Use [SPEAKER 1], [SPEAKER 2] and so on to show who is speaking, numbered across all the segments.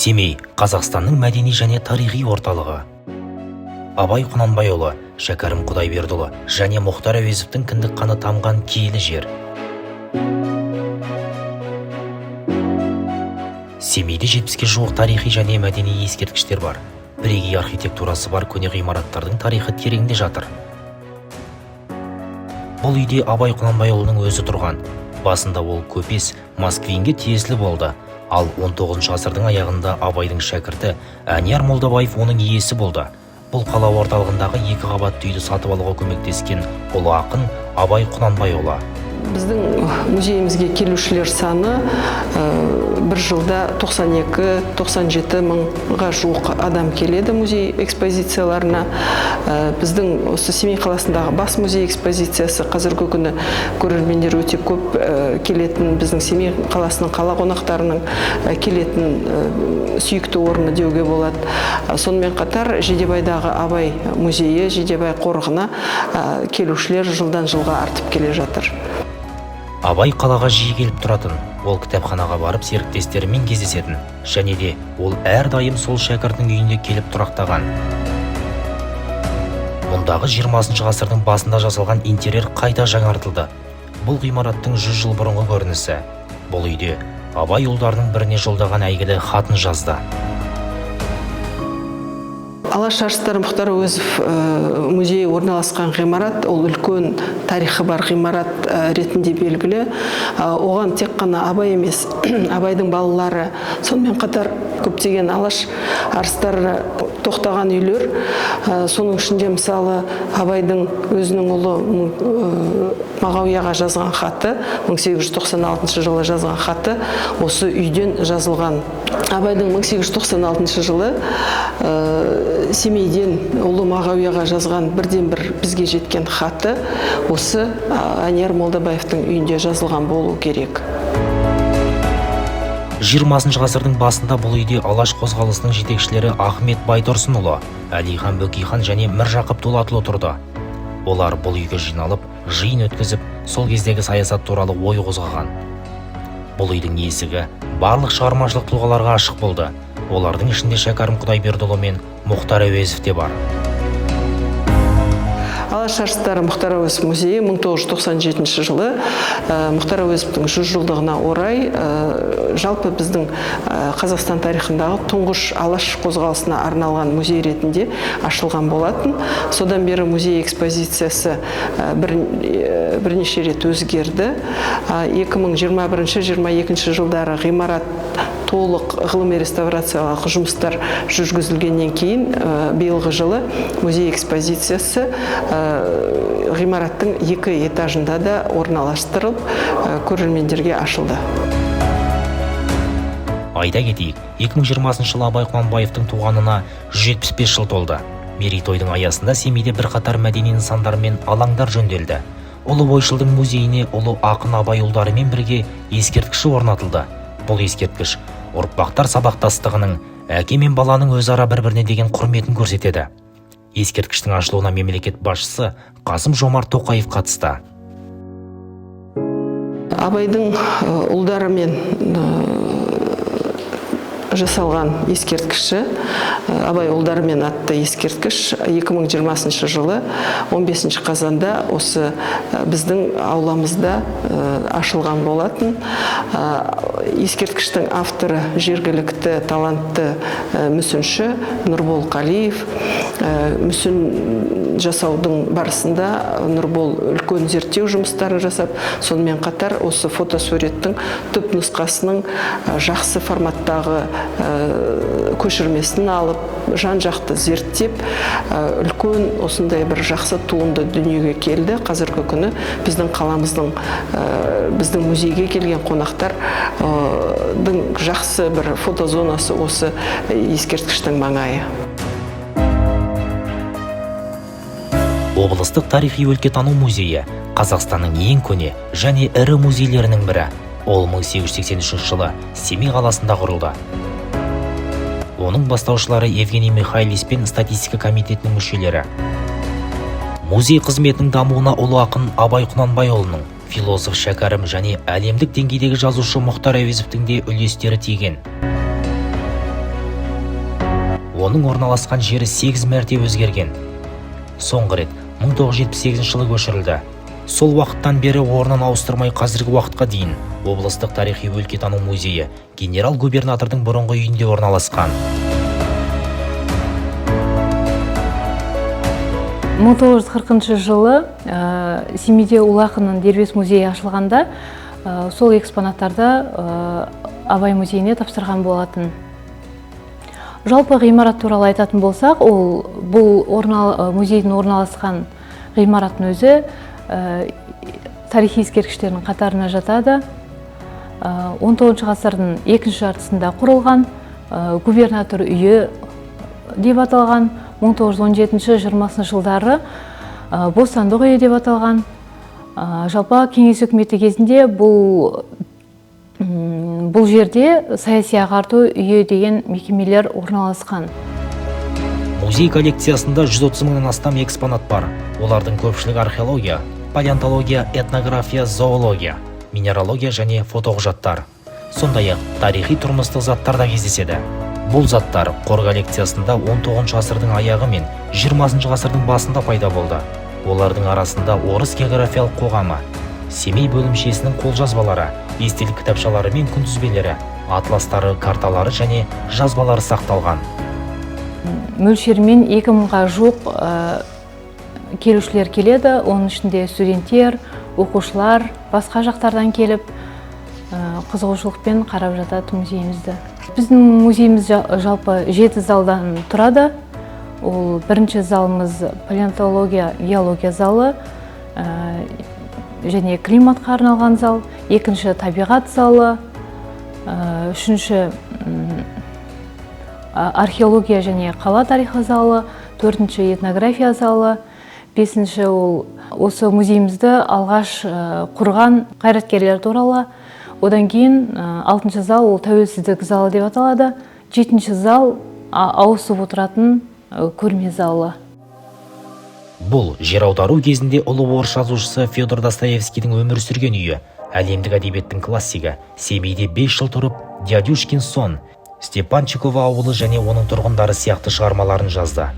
[SPEAKER 1] Семей – Қазақстанның мәдени және тарихи орталығы. Абай Құнанбайұлы, Шәкәрім Құдайбердіұлы және Мұхтар Әуезовтің кіндік қаны тамған киелі жер. Семейде 70-ге жуық тарихи және мәдени ескерткіштер бар. Бірегей архитектурасы бар көне ғимараттардың тарихы тереңде жатыр. Бұл үйде Абай Құнанбайұлының өзі тұрған. Басында ол көпес Москвинге тиесілі болды. Ал 19 ғасырдың аяғында Абайдың шәкірті Әнияр Молдабаев оның иесі болды. Бұл қала орталығындағы 2 қабатты үйді сатып алуға көмектескен ұлы ақын Абай Құнанбайұлы.
[SPEAKER 2] Біздің музейімізге келушілер саны бір жылда 92-97 мыңға жуық адам келеді музей экспозицияларына. Біздің осы Семей қаласындағы бас музей экспозициясы қазіргі күні көрермендер өте көп келетін, біздің Семей қаласының қала қонақтарының келетін сүйікті орны деуге болады. Сонымен қатар Жидебайдағы Абай музейі, Жидебай қорығына келушілер жылдан жылға артып келе жатыр.
[SPEAKER 1] Абай қалаға жиі келіп тұратын, ол кітапханаға барып серіктестерімен кездесетін, және де ол әрдайым сол шәкірттің үйінде келіп тұрақтаған. Мұндағы 20 ғасырдың басында жасалған интерьер қайта жаңартылды. Бұл ғимараттың 100 жыл бұрынғы көрінісі. Бұл үйде Абай ұлдарының біріне жолдаған әйгілі хатын жазды.
[SPEAKER 2] Алаш арыстары Мұхтар Әуезов музейі орналасқан ғимарат, ол үлкен тарихы бар ғимарат ретінде белгілі. Оған тек қана Абай емес, Абайдың балалары, сонымен қатар көптеген алаш арыстары тоқтаған үйлер. Соның ішінде мысалы Абайдың өзінің ұлы Мағауияға жазған хаты, 1896 жылы жазған хаты осы үйден жазылған. Абайдың 1896 жылы Семейден ұлы Мағауияға жазған бірден-бір бізге жеткен хаты осы Әнияр Молдабаевтың үйінде жазылған болу керек.
[SPEAKER 1] 20 ғасырдың басында бұл үйде алаш қозғалысының жетекшілері Ахмет Байтұрсынұлы, Әлихан Бөкейхан және Міржақып Дулатұлы тұрды. Олар бұл үйге жиналып, жиын өткізіп, сол кездегі саясат туралы ой қозғаған. Бұл үйдің есігі барлық шығармашылық тұлғаларға ашық болды. Олардың ішінде Шәкәрім Құдайбердіұлы мен Мұхтар Әуезов те бар.
[SPEAKER 2] Алаш арыстары Мұхтар Әуезов музейі 1997 жылы Мұхтар Әуезовтың 100 жылдығына орай жалпы біздің Қазақстан тарихындағы тұңғыш алаш қозғалысына арналған музей ретінде ашылған болатын. Содан бері музей экспозициясы бірнеше рет өзгерді. 2021-2022 жылдары ғимарат толық ғылыми реставрациялық жұмыстар жүргізілгеннен кейін биылғы жылы музей экспозициясы ғимараттың 2 этажында да орналастырылып көрермендерге ашылды.
[SPEAKER 1] Айта кетейік, 2020 жылы Абай Құнанбаевтың туғанына 175 жыл толды. Мерейтойдың аясында Семейде бірқатар мәдени нысандар мен алаңдар жөнделді. Ұлы ойшылдың музейіне ұлы ақын Абай ұлдарымен бірге ескерткіші орнатылды. Бұл ескерткіш ұрпақтар сабақтастығының, әке мен баланың өзара бір-біріне деген құрметін көрсетеді. Ескерткіштің ашылуына мемлекет басшысы Қасым-Жомарт Тоқаев қатысты.
[SPEAKER 2] Абайдың ұлдарымен жасалған ескерткіші, Абай ұлдарымен атты ескерткіш 2020 жылы 15 қазанда осы біздің ауламызда ашылған болатын. Ескерткіштің авторы жергілікті талантты мүсінші Нұрбол Қалиев. Мүсін жасаудың барысында Нұрбол үлкен зерттеу жұмыстары жасап, сонымен қатар осы фотосуреттің түп нұсқасының жақсы форматтағы көшірмесін алып, жан-жақты зерттеп, үлкен осындай бір жақсы туынды дүниеге келді. Қазіргі күні біздің қаламыздың, біздің музейге келген қонақтардың жақсы бір фотозонасы осы ескерткіштің маңайы.
[SPEAKER 1] Облыстық тарихи өлкетану музейі Қазақстанның ең көне және ірі музейлерінің бірі. Ол 1883 жылы Семей қаласында құрылды. Оның бастаушылары Евгений Михайлис пен статистика комитетінің мүшелері. Музей қызметінің дамуына ұлы ақын Абай Құнанбайұлының, философ Шәкәрім және әлемдік деңгейдегі жазушы Мұхтар Әуезовтің де үлестері тиген. Оның орналасқан жері 8 мәрте өзгерген. Соңғы рет 1978 жылы көшірілді. Сол уақыттан бері орнын ауыстырмай қазіргі уақытқа дейін облыстық тарихи өлкетану музейі генерал-губернатордың бұрынғы үйінде орналасқан.
[SPEAKER 3] 1940 жылы Семейде Ұлы ақынның дербес музейі ашылғанда сол экспонаттарды Абай музейіне тапсырған болатын. Жалпы ғимарат туралы айтатын болсақ, бұл музейдің орналасқан ғимараттың өзі тарихи ескерткіштердің қатарына жатады. 19 ғасырдың екінші жартысында құрылған, губернатор үйі деп аталған, 1917-20 жылдары бостандық үйі деп аталған. Жалпы кеңес үкіметі кезінде бұл жерде саяси ағарту үйі деген мекемелер орналасқан.
[SPEAKER 1] Музей коллекциясында 130 мыңнан астам экспонат бар. Олардың көпшілігі археология, палеонтология, этнография, зоология, минералогия және фотоқұжаттар. Сондай-ақ тарихи тұрмыстық заттар да кездеседі. Бұл заттар қор коллекциясында 19 ғасырдың аяғы мен 20 ғасырдың басында пайда болды. Олардың арасында Орыс географиялық қоғамы, Семей бөлімшесінің қолжазбалары, естелік кітапшалары мен күнтізбелері, атластары, карталары және жазбалары сақталған.
[SPEAKER 3] Мөлшермен 2000-ға жуық келушілер келеді, оның ішінде студенттер, оқушылар, басқа жақтардан келіп, қызығушылықпен қарап жатады музейімізді. Біздің музейіміз жалпы 7 залдан тұрады. Ол бірінші залымыз палеонтология, геология залы және климатқа арналған зал, екінші табиғат залы, үшінші археология және қала тарихы залы, төртінші этнография залы, бесінші осы музейімізді алғаш құрған қайраткерлер туралы. Одан кейін 6-шы зал ол тәуелсіздік залы деп аталады. 7-ші зал ауысып отыратын көрме залы.
[SPEAKER 1] Бұл жер аудару кезінде ұлы орыс жазушысы Федор Достоевскийдің өмір сүрген үйі. Әлемдік әдебиеттің классигі. Семейде 5 жыл тұрып, Дядюшкин сон, Степанчиково ауылы және оның тұрғындары сияқты шығармаларын жазды.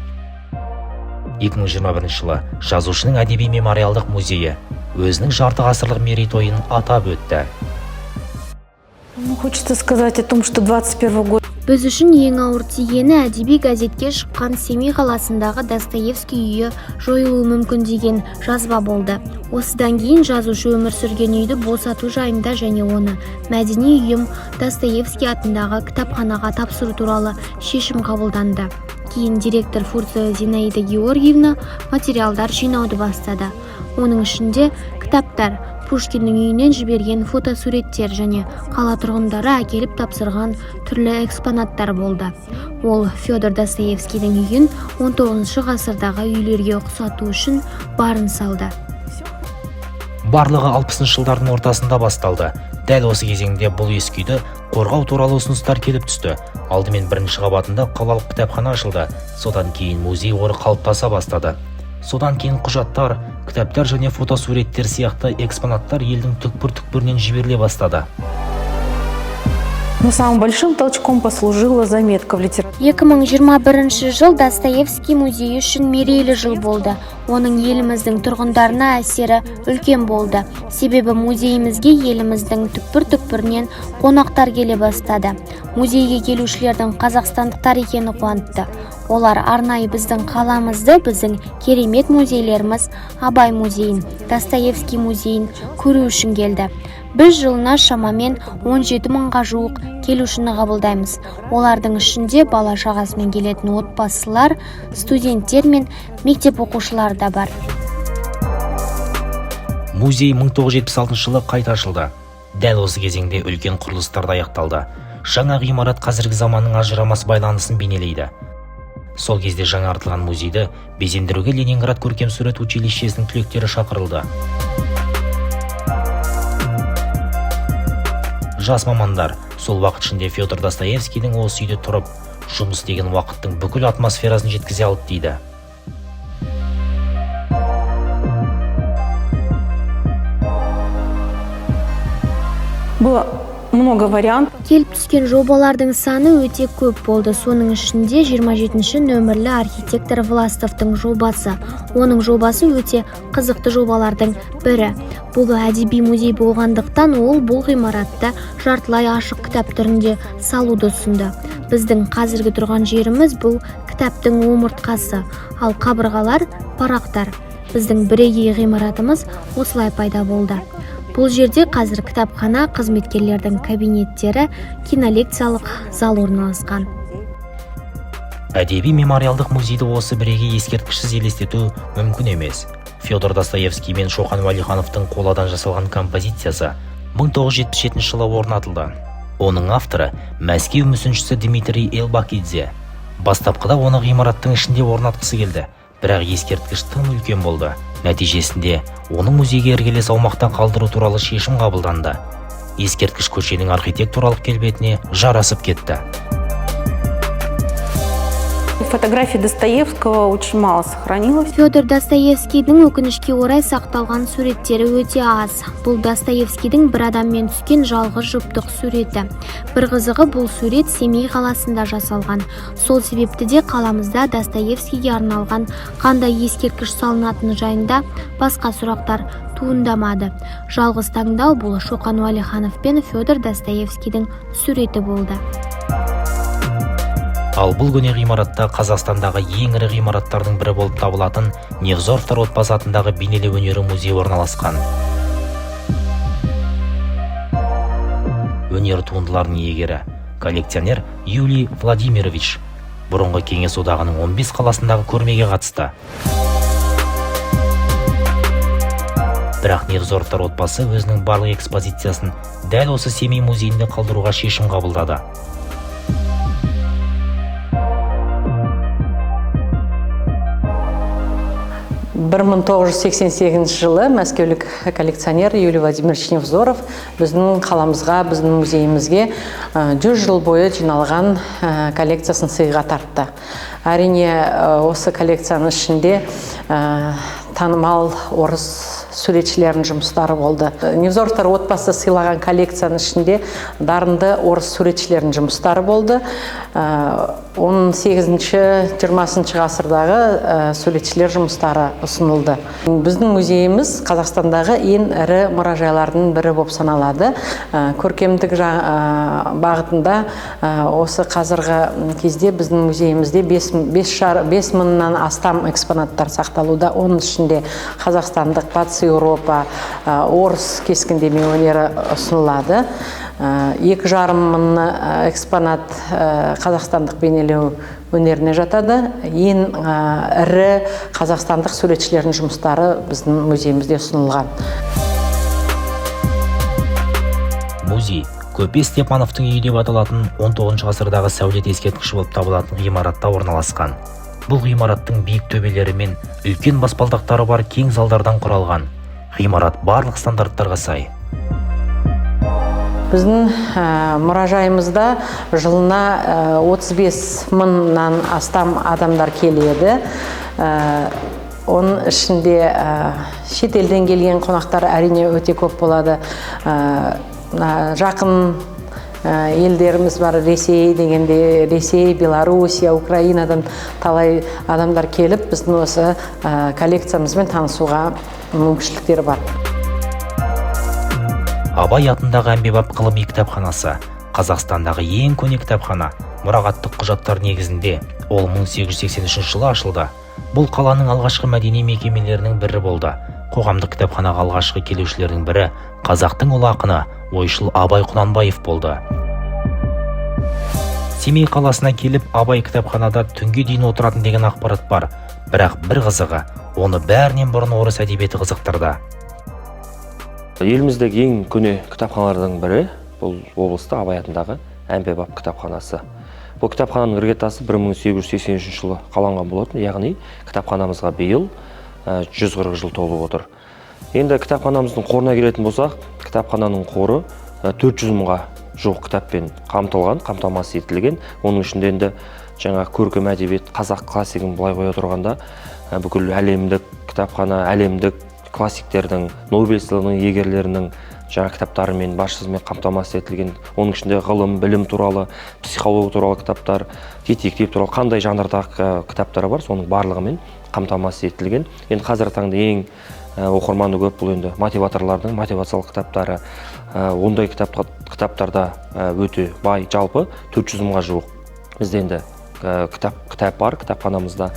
[SPEAKER 1] 2021 жылы жазушының әдеби мемориалдық музейі өзінің жарты ғасырлық мерейтойын атап өтті.
[SPEAKER 4] Хочется сказать о том, что 21 год.
[SPEAKER 5] Біз үшін ең ауыр тигені әдеби газетке шыққан Семей қаласындағы Достоевский үйі жойылуы мүмкін деген жазба болды. Осыдан кейін жазушы өмір сүрген үйді босату жайында және оны мәдени үйім Достоевский атындағы кітапханаға тапсыру туралы шешім қабылданды. Кейін директор Фурцева Зинаида Георгиевна материалдар жинауды бастады. Оның ішінде кітаптар, Пушкиннің үйінен жіберген фотосуреттер және қала тұрғындары әкеліп тапсырған түрлі экспонаттар болды. Ол Федор Достоевскийдің үйін 19 ғасырдағы үйлерге ұқсату үшін барын салды.
[SPEAKER 1] Барлығы 60 жылдардың ортасында басталды. Дәл осы кезеңде бұл ескі үйді қорғау туралы ұсыныстар келіп түсті. Алдымен бірінші қабатында қалалық кітапхана ашылды. Содан кейін музей қоры қалыптаса бастады. Содан кейін құжаттар, кітаптар және фотосуреттер сияқты экспонаттар елдің түкпір-түкпірінен жіберіле бастады.
[SPEAKER 4] Но самым большим толчком послужила заметка в литературе.
[SPEAKER 5] 2021 жыл Достоевский музейі үшін мерейлі жыл болды. Оның еліміздің тұрғындарына әсері үлкен болды. Себебі музейімізге еліміздің түкпір-түкпірінен қонақтар келе бастады. Музейге келушілердің қазақстандықтар екені қуантты. Олар арнайы біздің қаламызды, біздің керемет музейлеріміз Абай музейін, Достоевский музейін көру үшін келді. Біз жылына шамамен 17 мыңға жуық келушіні қабылдаймыз. Олардың ішінде бала шағасымен келетін отбасылар, студенттер мен мектеп оқушылары да бар.
[SPEAKER 1] Музей 1976 жылы қайта ашылды. Дәл осы кезеңде үлкен құрылыстар аяқталды. Жаңа ғимарат қазіргі заманның ажырамас байланысын бейнелейді. Сол кезде жаңартылған музейді безендіруге Ленинград көркемсурет училищесінің түлектері шақырылды. Жас мамандар сол уақыт ішінде Федор Достоевскийдің осы үйде тұрып, жұмыс деген уақыттың бүкіл атмосферасын жеткізе алды дейді.
[SPEAKER 4] Было много вариантов.
[SPEAKER 5] Келіп түскен жобалардың саны өте көп болды. Соның ішінде 27-ші нөмірлі архитектор Властовтың жобасы. Оның жобасы өте қызықты жобалардың бірі. Бұл әдеби музей болғандықтан ол бұл ғимаратта жартылай ашық кітап түрінде салуды ұсынды. Біздің қазіргі тұрған жеріміз бұл кітаптың омыртқасы, ал қабырғалар парақтар. Біздің бірегей ғимаратымыз осылай пайда болды. Бұл жерде қазір кітапхана, қызметкерлердің кабинеттері, кинолекциялық зал орналасқан.
[SPEAKER 1] Әдеби мемориалдық музейді осы бірегей ескерткішсіз елестету мүмкін емес. Федор Достоевский мен Шоқан Уәлихановтың қоладан жасалған композициясы 1977 жылы орнатылды. Оның авторы Мәскеу мүсіншісі Дмитрий Элбакидзе. Бастапқыда оны ғимараттың ішінде орнатқысы келді, бірақ ескерткіш тым үлкен болды. Нәтижесінде оның музейге іргелес аумақтан қалдыру туралы шешім қабылданды. Ескерткіш көшенің архитектуралық келбетіне жарасып кетті.
[SPEAKER 4] Фотографий Достоевского очень мало сохранилось.
[SPEAKER 5] Федор Достоевскийдің өкінішке орай сақталған суреттері өте аз. Бұл Достоевскийдің бір адаммен түскен жалғыз жұптық суреті. Бір қызығы, бұл сурет Семей қаласында жасалған. Сол себепті де қаламызда Достоевскийге арналған қандай ескерткіш салынатыны жайында басқа сұрақтар туындамады. Жалғыз таңдау бұл Шоқан Уәлиханов пен Федор Достоевскийдің суреті болды.
[SPEAKER 1] Ал бұл көне ғимаратта Қазақстандағы ең ірі ғимараттардың бірі болып табылатын Невзоровтар отбасы атындағы бейнелеу өнері музейі орналасқан. Өнер туындыларының иегері коллекционер Юлий Владимирович бұрынғы Кеңес одағының 15 қаласындағы көрмеге қатысты. Бірақ Невзоровтар отбасы өзінің барлық экспозициясын дәл осы Семей музейінде қалдыруға шешім қабылдады.
[SPEAKER 6] 1988 жылы мәскеулік коллекционер Юлий Владимирович Невзоров біздің қаламызға, біздің музейімізге 100 жыл бойы жиналған коллекциясын сыйға тартты. Әрине, осы коллекцияның ішінде танымал орыс суретшілердің жұмыстары болды. Невзоровтар отбасы сыйлаған коллекцияның ішінде дарынды орыс суретшілердің жұмыстары болды. 18-20 ғасырдағы суретшілер жұмыстары ұсынылды. Біздің музейіміз Қазақстандағы ең ірі мұражайлардың бірі болып саналады. Көркемдік бағытында осы қазіргі кезде біздің музейімізде 5000-нан астам экспонаттар сақталуда. Оның ішінде қазақстандық, батыс Еуропа, орыс кескіндеме өнері ұсынылады. 2,5 мың экспонат қазақстандық бейнелеу өнеріне жатады. Ең ірі қазақстандық суретшілердің жұмыстары біздің музейімізде ұсынылған.
[SPEAKER 1] Музей Көпе Степановтың үйі деп аталатын 19 ғасырдағы сәулет ескерткіші болып табылатын ғимаратта орналасқан. Бұл ғимараттың биік төбелері мен үлкен баспалдақтары бар кең залдардан құралған. Ғимарат барлық стандарттарға сай.
[SPEAKER 6] Біздің мұражайымызда жылына 35 мыңнан астам адамдар келеді. Оның ішінде шет елден келген қонақтар әрине өте көп болады. Жақын елдеріміз бар, Ресей дегенде, Ресей, Белоруссия, Украинадан талай адамдар келіп, біздің осы коллекциямызбен танысуға мүмкіншіліктері бар.
[SPEAKER 1] Абай атындағы әмбебап ғылыми кітапханасы Қазақстандағы ең көне кітапхана. Мұрағаттық құжаттар негізінде ол 1883 жылы ашылды. Бұл қаланың алғашқы мәдени мекемелерінің бірі болды. Қоғамдық кітапханаға алғашқы келушілердің бірі қазақтың ұлы ақыны ойшыл Абай Құнанбаев болды. Семей қаласына келіп, Абай кітапханада түнге дейін отыратын деген ақпарат бар. Бірақ бір қызығы, оны бәрінен бұрын орыс әдебиеті қызықтырды.
[SPEAKER 7] Еліміздегі ең көне кітапханалардың бірі бұл облыста Абай атындағы әмбебап кітапханасы. Бұл кітапхананың іргетасы 1883 жылы қаланған болатын, яғни кітапханамызға биыл 140 жыл толып отыр. Енді кітапханамыздың қорына келетін болсақ, кітапхананың қоры 400 мыңға жуық кітаппен қамтамасыз етілген. Оның ішінде енді жаңа көркем әдебиет, қазақ классигін былай қоя тұрғанда бүкіл әлемдік кітапхана, әлемдік классиктердің, Нобель сыйлығының иегерлерінің жаңа кітаптарымен басшысымен қамтамасыз етілген. Оның ішінде ғылым, білім туралы, психология туралы кітаптар, детектив туралы қандай жанрдағы кітаптар бар, соның барлығымен қамтамасыз етілген. Енді қазіргі таңда ең оқырманы көп бұл енді мотиваторлардың мотивациялық кітаптары. Ондай кітаптарда өте бай, жалпы 400 мыңға жуық бізде енді кітап бар кітапханамызда.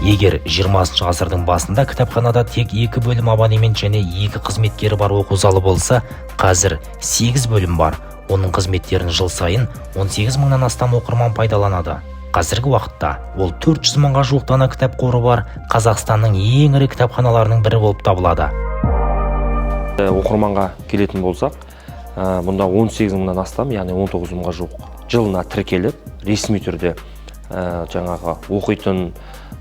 [SPEAKER 1] Егер 20 ғасырдың басында кітапханада тек 2 бөлім абонемент және 2 қызметкері бар оқу залы болса, қазір 8 бөлім бар. Оның қызметтерін жыл сайын 18 мыңнан астам оқырман пайдаланады. Қазіргі уақытта ол 400 мыңға жуық дана кітап қоры бар Қазақстанның ең ірі кітапханаларының бірі болып табылады.
[SPEAKER 7] Оқырманға келетін болсақ, мұнда 18 мыңнан астам, яғни 19 мыңға жуық жылына тіркеліп, ресми түрде жаңағы оқитын,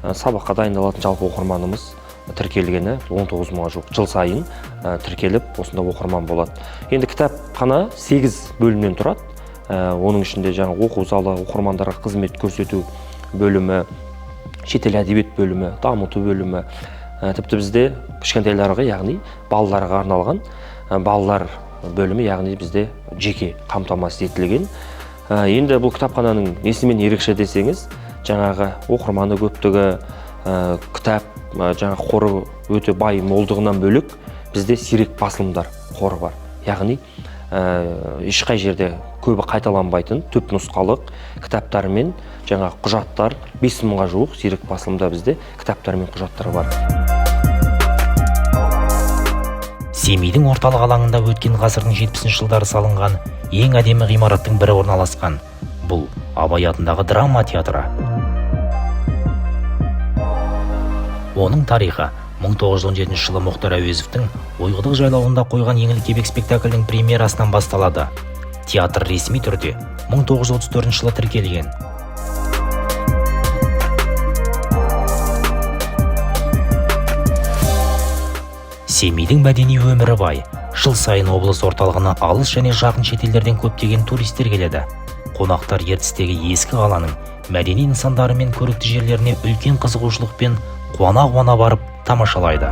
[SPEAKER 7] сабаққа дайындалатын жалпы оқырманымыз тіркелгені 19 мыңға жуық жыл сайын тіркеліп, осында оқырман болады. Енді кітапхана 8 бөлімнен тұрады. Оның ішінде жаңа оқу залы, оқырмандарға қызмет көрсету бөлімі, шетел әдебиет бөлімі, дамыту бөлімі, тіпті бізде кішкентайларға, яғни балаларға арналған балалар бөлімі, яғни бізде жеке қамтамасыз етілген. Енді бұл кітапхананың несімен ерекше десеңіз, жаңағы оқырманы көптігі, кітап жаңа қоры өте бай молдығынан бөлек, бізде сирек басылымдар қоры бар. Яғни ешқай жерде көбі қайталанбайтын түп нұсқалық кітаптар мен жаңа құжаттар 5 мыңға жуық сирек басылымда бізде кітаптар мен құжаттар бар.
[SPEAKER 1] Семейдің орталық алаңында өткен ғасырдың 70 жылдары салынған ең әдемі ғимараттың бірі орналасқан. Бұл Абай атындағы драма театры. Оның тарихы 1917 жылы Мұхтар Әуезовтің Ойқұдық жайлауында қойған еңлік кебек спектаклінің премьерасынан басталады. Театр ресми түрде 1934 жылы тіркелген. Семейдің мәдени өмірі бай. Жыл сайын облыс орталығына алыс және жақын шетелдерден көптеген туристер келеді. Қонақтар ертістегі ескі қаланың мәдени нысандары мен көрікті жерлеріне үлкен қызығушылықпен қуана барып тамашалайды.